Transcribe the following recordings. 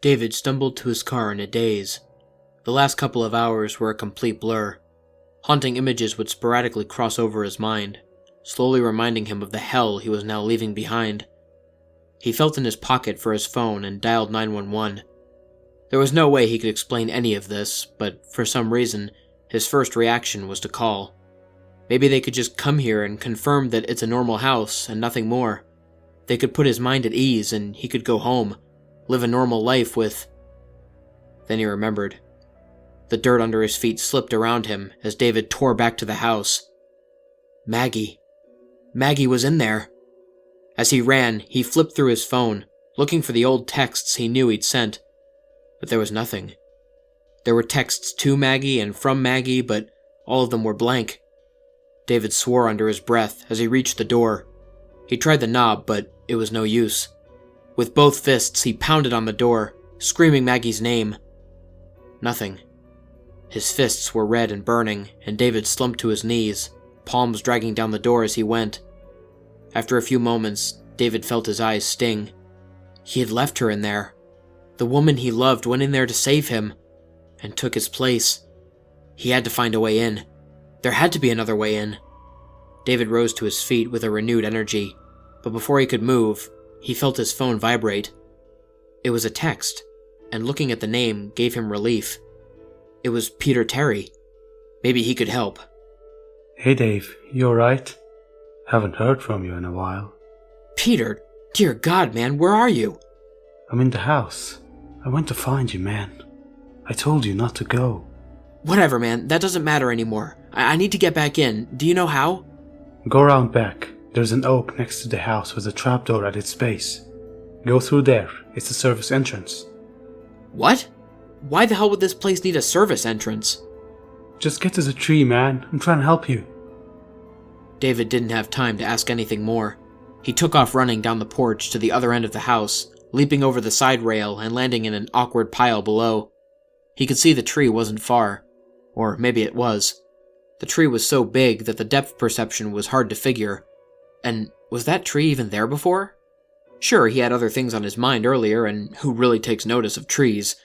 David stumbled to his car in a daze. The last couple of hours were a complete blur. Haunting images would sporadically cross over his mind, slowly reminding him of the hell he was now leaving behind. He felt in his pocket for his phone and dialed 911. There was no way he could explain any of this, but for some reason, his first reaction was to call. Maybe they could just come here and confirm that it's a normal house and nothing more. They could put his mind at ease and he could go home, live a normal life with... Then he remembered. The dirt under his feet slipped around him as David tore back to the house. Maggie. Maggie was in there. As he ran, he flipped through his phone, looking for the old texts he knew he'd sent. But there was nothing. There were texts to Maggie and from Maggie, but all of them were blank. David swore under his breath as he reached the door. He tried the knob, but it was no use. With both fists, he pounded on the door, screaming Maggie's name. Nothing. His fists were red and burning, and David slumped to his knees, palms dragging down the door as he went. After a few moments, David felt his eyes sting. He had left her in there. The woman he loved went in there to save him, and took his place. He had to find a way in. There had to be another way in. David rose to his feet with a renewed energy, but before he could move, he felt his phone vibrate. It was a text, and looking at the name gave him relief. It was Peter Terry. Maybe he could help. Hey Dave, you alright? Haven't heard from you in a while. Peter, dear God, man, where are you? I'm in the house. I went to find you, man. I told you not to go. Whatever, man, that doesn't matter anymore. I need to get back in. Do you know how? Go around back. There's an oak next to the house with a trapdoor at its base. Go through there. It's the service entrance. What? Why the hell would this place need a service entrance? Just get to the tree, man. I'm trying to help you. David didn't have time to ask anything more. He took off running down the porch to the other end of the house, leaping over the side rail and landing in an awkward pile below. He could see the tree wasn't far. Or maybe it was. The tree was so big that the depth perception was hard to figure. And was that tree even there before? Sure, he had other things on his mind earlier, and who really takes notice of trees?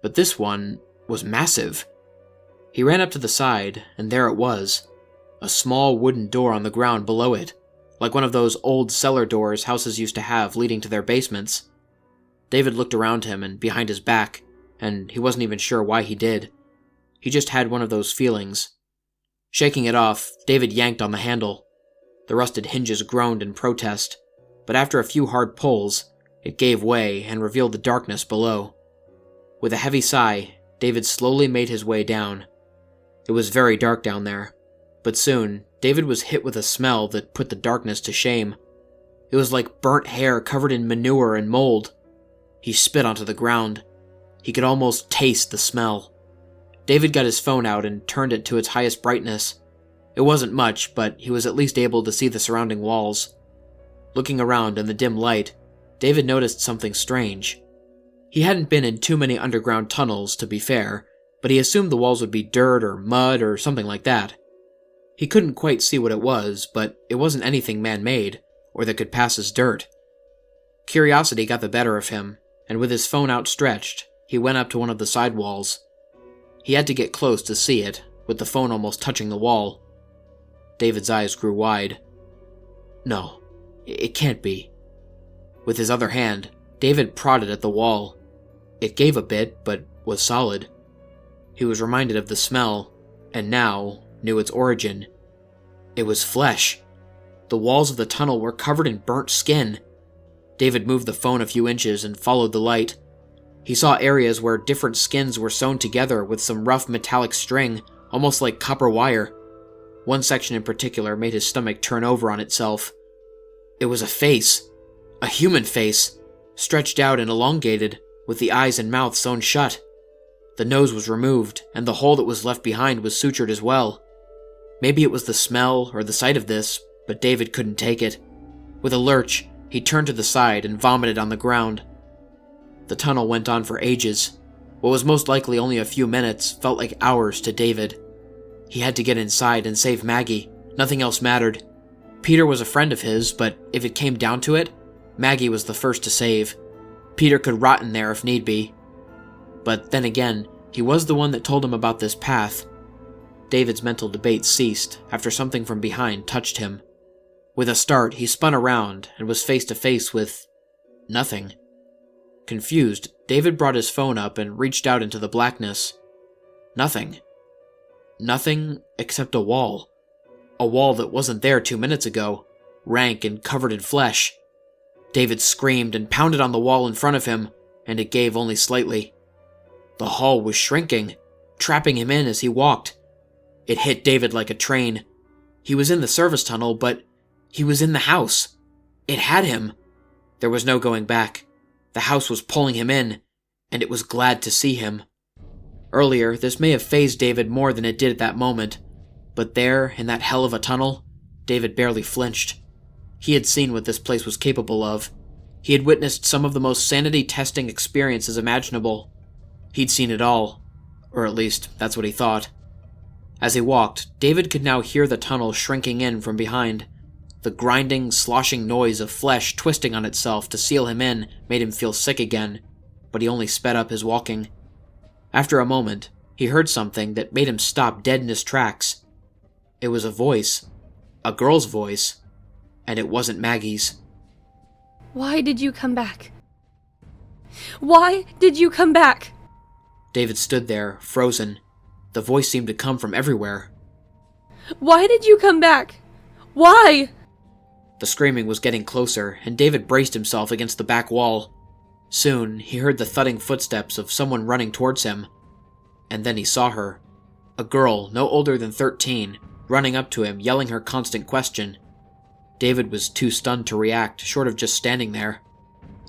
But this one was massive. He ran up to the side, and there it was. A small wooden door on the ground below it, like one of those old cellar doors houses used to have leading to their basements. David looked around him and behind his back, and he wasn't even sure why he did. He just had one of those feelings. Shaking it off, David yanked on the handle. The rusted hinges groaned in protest, but after a few hard pulls, it gave way and revealed the darkness below. With a heavy sigh, David slowly made his way down. It was very dark down there, but soon, David was hit with a smell that put the darkness to shame. It was like burnt hair covered in manure and mold. He spit onto the ground. He could almost taste the smell. David got his phone out and turned it to its highest brightness. It wasn't much, but he was at least able to see the surrounding walls. Looking around in the dim light, David noticed something strange. He hadn't been in too many underground tunnels, to be fair, but he assumed the walls would be dirt or mud or something like that. He couldn't quite see what it was, but it wasn't anything man-made, or that could pass as dirt. Curiosity got the better of him, and with his phone outstretched, he went up to one of the side walls. He had to get close to see it, with the phone almost touching the wall. David's eyes grew wide. No, it can't be. With his other hand, David prodded at the wall. It gave a bit, but was solid. He was reminded of the smell, and now knew its origin. It was flesh. The walls of the tunnel were covered in burnt skin. David moved the phone a few inches and followed the light. He saw areas where different skins were sewn together with some rough metallic string, almost like copper wire. One section in particular made his stomach turn over on itself. It was a face. A human face, stretched out and elongated, with the eyes and mouth sewn shut. The nose was removed, and the hole that was left behind was sutured as well. Maybe it was the smell or the sight of this, but David couldn't take it. With a lurch, he turned to the side and vomited on the ground. The tunnel went on for ages. What was most likely only a few minutes felt like hours to David. He had to get inside and save Maggie. Nothing else mattered. Peter was a friend of his, but if it came down to it, Maggie was the first to save. Peter could rot in there if need be. But then again, he was the one that told him about this path. David's mental debate ceased after something from behind touched him. With a start, he spun around and was face to face with nothing. Confused, David brought his phone up and reached out into the blackness. Nothing. Nothing except a wall. A wall that wasn't there 2 minutes ago, rank and covered in flesh. David screamed and pounded on the wall in front of him, and it gave only slightly. The hall was shrinking, trapping him in as he walked. It hit David like a train. He was in the service tunnel, but he was in the house. It had him. There was no going back. The house was pulling him in, and it was glad to see him. Earlier, this may have fazed David more than it did at that moment, but there, in that hell of a tunnel, David barely flinched. He had seen what this place was capable of. He had witnessed some of the most sanity-testing experiences imaginable. He'd seen it all, or at least, that's what he thought. As he walked, David could now hear the tunnel shrinking in from behind. The grinding, sloshing noise of flesh twisting on itself to seal him in made him feel sick again, but he only sped up his walking. After a moment, he heard something that made him stop dead in his tracks. It was a voice, a girl's voice, and it wasn't Maggie's. Why did you come back? Why did you come back? David stood there, frozen. The voice seemed to come from everywhere. Why did you come back? Why? The screaming was getting closer, and David braced himself against the back wall. Soon, he heard the thudding footsteps of someone running towards him. And then he saw her. A girl, no older than 13, running up to him, yelling her constant question. David was too stunned to react, short of just standing there.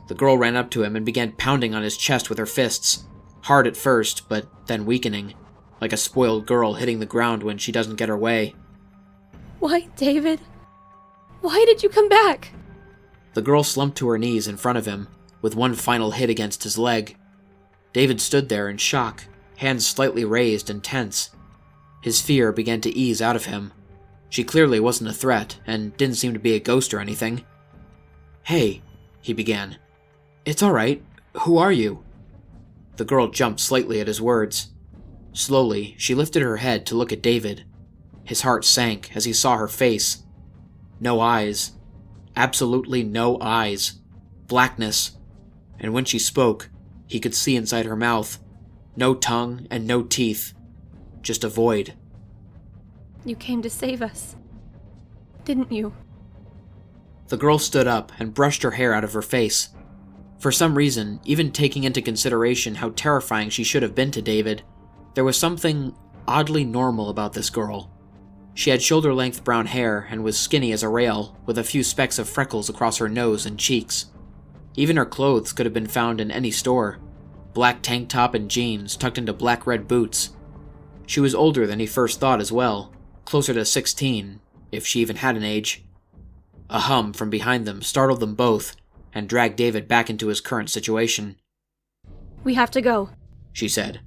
The girl ran up to him and began pounding on his chest with her fists. Hard at first, but then weakening, like a spoiled girl hitting the ground when she doesn't get her way. Why, David? Why did you come back? The girl slumped to her knees in front of him, with one final hit against his leg. David stood there in shock, hands slightly raised and tense. His fear began to ease out of him. She clearly wasn't a threat, and didn't seem to be a ghost or anything. "Hey," he began. "It's all right. Who are you?" The girl jumped slightly at his words. Slowly, she lifted her head to look at David. His heart sank as he saw her face. No eyes. Absolutely no eyes. Blackness. And when she spoke, he could see inside her mouth. No tongue and no teeth. Just a void. You came to save us, didn't you? The girl stood up and brushed her hair out of her face. For some reason, even taking into consideration how terrifying she should have been to David, there was something oddly normal about this girl. She had shoulder-length brown hair and was skinny as a rail, with a few specks of freckles across her nose and cheeks. Even her clothes could have been found in any store. Black tank top and jeans tucked into black-red boots. She was older than he first thought as well, closer to 16, if she even had an age. A hum from behind them startled them both, and dragged David back into his current situation. We have to go, she said.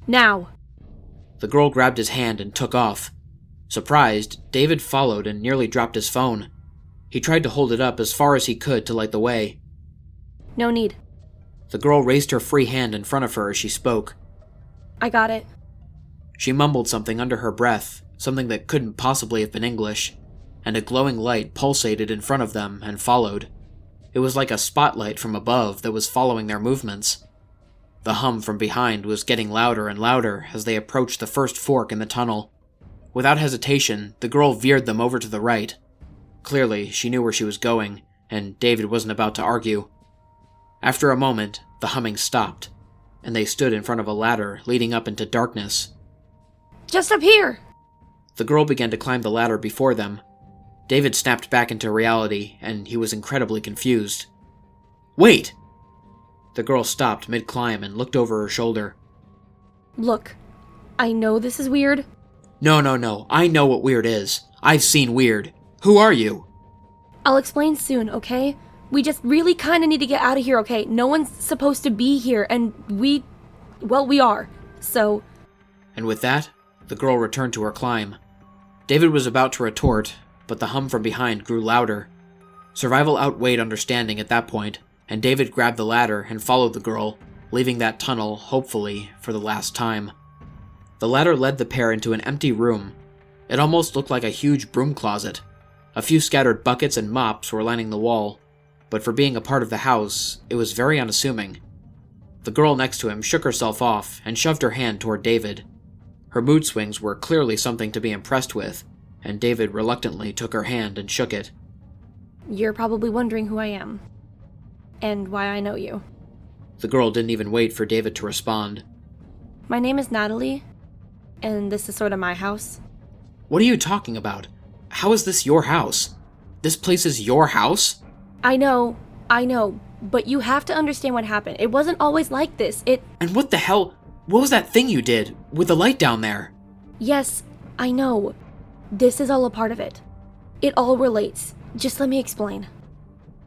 Now. The girl grabbed his hand and took off. Surprised, David followed and nearly dropped his phone. He tried to hold it up as far as he could to light the way. No need. The girl raised her free hand in front of her as she spoke. I got it. She mumbled something under her breath, something that couldn't possibly have been English, and a glowing light pulsated in front of them and followed. It was like a spotlight from above that was following their movements. The hum from behind was getting louder and louder as they approached the first fork in the tunnel. Without hesitation, the girl veered them over to the right. Clearly, she knew where she was going, and David wasn't about to argue. After a moment, the humming stopped, and they stood in front of a ladder leading up into darkness. Just up here! The girl began to climb the ladder before them. David snapped back into reality, and he was incredibly confused. Wait! The girl stopped mid-climb and looked over her shoulder. Look, I know this is weird. No. I know what weird is. I've seen weird. Who are you? I'll explain soon, okay? We just really kind of need to get out of here, okay? No one's supposed to be here, and we are, so... And with that, the girl returned to her climb. David was about to retort, but the hum from behind grew louder. Survival outweighed understanding at that point, and David grabbed the ladder and followed the girl, leaving that tunnel, hopefully, for the last time. The ladder led the pair into an empty room. It almost looked like a huge broom closet. A few scattered buckets and mops were lining the wall, but for being a part of the house, it was very unassuming. The girl next to him shook herself off and shoved her hand toward David. Her mood swings were clearly something to be impressed with, and David reluctantly took her hand and shook it. You're probably wondering who I am. And why I know you. The girl didn't even wait for David to respond. My name is Natalie, and this is sort of my house. What are you talking about? How is this your house? This place is your house? I know, but you have to understand what happened. It wasn't always like this. And what the hell? What was that thing you did with the light down there? Yes, I know. This is all a part of it. It all relates. Just let me explain.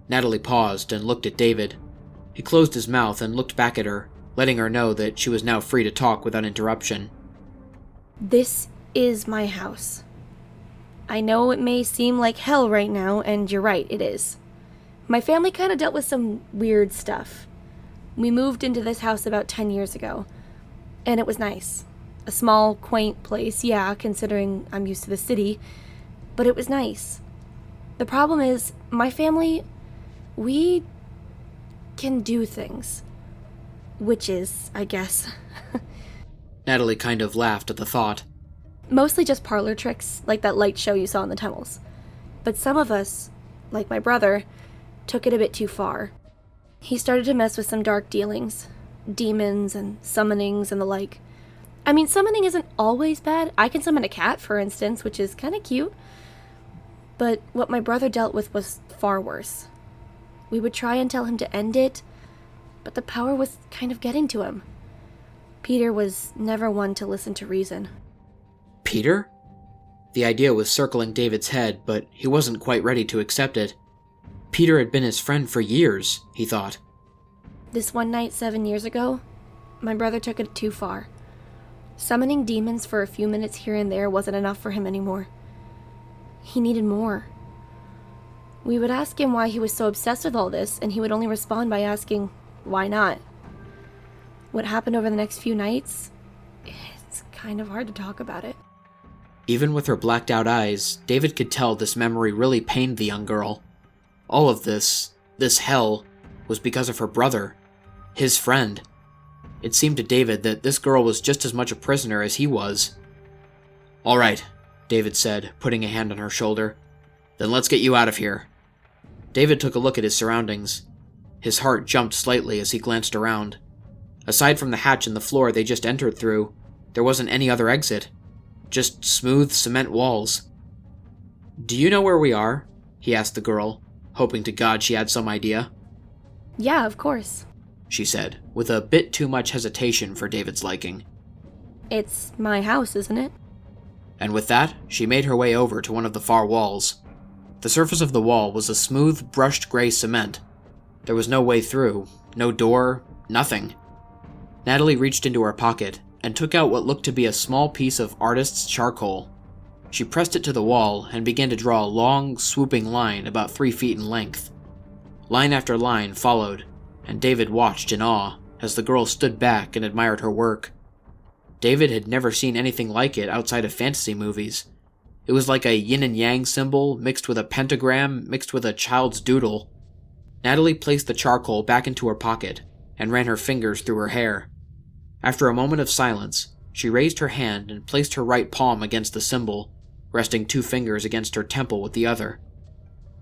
Natalie paused and looked at David. He closed his mouth and looked back at her, letting her know that she was now free to talk without interruption. This is my house. I know it may seem like hell right now, and you're right, it is. My family kind of dealt with some weird stuff. We moved into this house about 10 years ago, and it was nice. A small, quaint place, yeah, considering I'm used to the city, but it was nice. The problem is, my family, we can do things. Witches, I guess. Natalie kind of laughed at the thought. Mostly just parlor tricks, like that light show you saw in the tunnels. But some of us, like my brother, took it a bit too far. He started to mess with some dark dealings. Demons and summonings and the like. I mean, summoning isn't always bad. I can summon a cat, for instance, which is kind of cute. But what my brother dealt with was far worse. We would try and tell him to end it, but the power was kind of getting to him. Peter was never one to listen to reason. Peter? The idea was circling David's head, but he wasn't quite ready to accept it. Peter had been his friend for years, he thought. This one night 7 years ago, my brother took it too far. Summoning demons for a few minutes here and there wasn't enough for him anymore. He needed more. We would ask him why he was so obsessed with all this, and he would only respond by asking, why not? What happened over the next few nights? It's kind of hard to talk about it. Even with her blacked out eyes, David could tell this memory really pained the young girl. All of this hell, was because of her brother, his friend. It seemed to David that this girl was just as much a prisoner as he was. "All right," David said, putting a hand on her shoulder. "Then let's get you out of here." David took a look at his surroundings. His heart jumped slightly as he glanced around. Aside from the hatch in the floor they just entered through, there wasn't any other exit. Just smooth cement walls. "Do you know where we are?" he asked the girl, hoping to God she had some idea. Yeah, of course. She said, with a bit too much hesitation for David's liking. It's my house, isn't it? And with that, she made her way over to one of the far walls. The surface of the wall was a smooth, brushed gray cement. There was no way through, no door, nothing. Natalie reached into her pocket and took out what looked to be a small piece of artist's charcoal. She pressed it to the wall and began to draw a long, swooping line about 3 feet in length. Line after line followed, and David watched in awe as the girl stood back and admired her work. David had never seen anything like it outside of fantasy movies. It was like a yin and yang symbol mixed with a pentagram mixed with a child's doodle. Natalie placed the charcoal back into her pocket and ran her fingers through her hair. After a moment of silence, she raised her hand and placed her right palm against the symbol, resting 2 fingers against her temple with the other.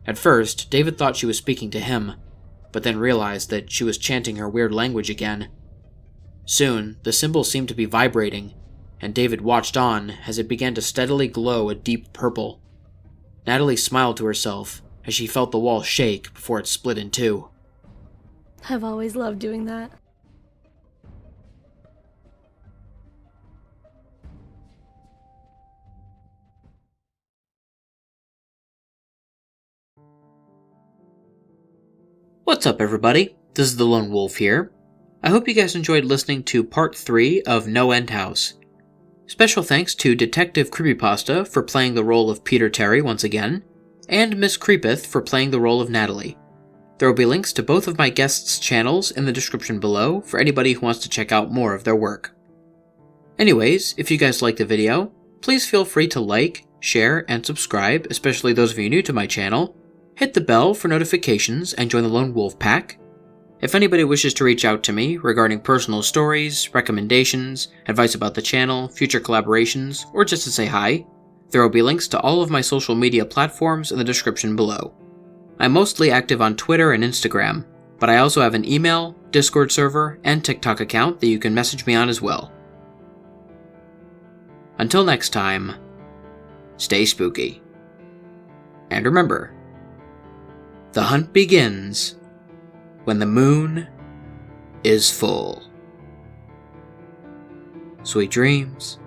At first, David thought she was speaking to him, but then realized that she was chanting her weird language again. Soon, the symbol seemed to be vibrating, and David watched on as it began to steadily glow a deep purple. Natalie smiled to herself as she felt the wall shake before it split in 2. I've always loved doing that. What's up, everybody? This is the Lone Wolf here. I hope you guys enjoyed listening to part 3 of NoEnd House. Special thanks to Detective Creepypasta for playing the role of Peter Terry once again, and Ms. Creeypth for playing the role of Natalie. There will be links to both of my guests' channels in the description below for anybody who wants to check out more of their work. Anyways, if you guys liked the video, please feel free to like, share, and subscribe, especially those of you new to my channel. Hit the bell for notifications and join the Lone Wolf Pack. If anybody wishes to reach out to me regarding personal stories, recommendations, advice about the channel, future collaborations, or just to say hi, there will be links to all of my social media platforms in the description below. I'm mostly active on Twitter and Instagram, but I also have an email, Discord server, and TikTok account that you can message me on as well. Until next time, stay spooky. And remember, the hunt begins when the moon is full. Sweet dreams.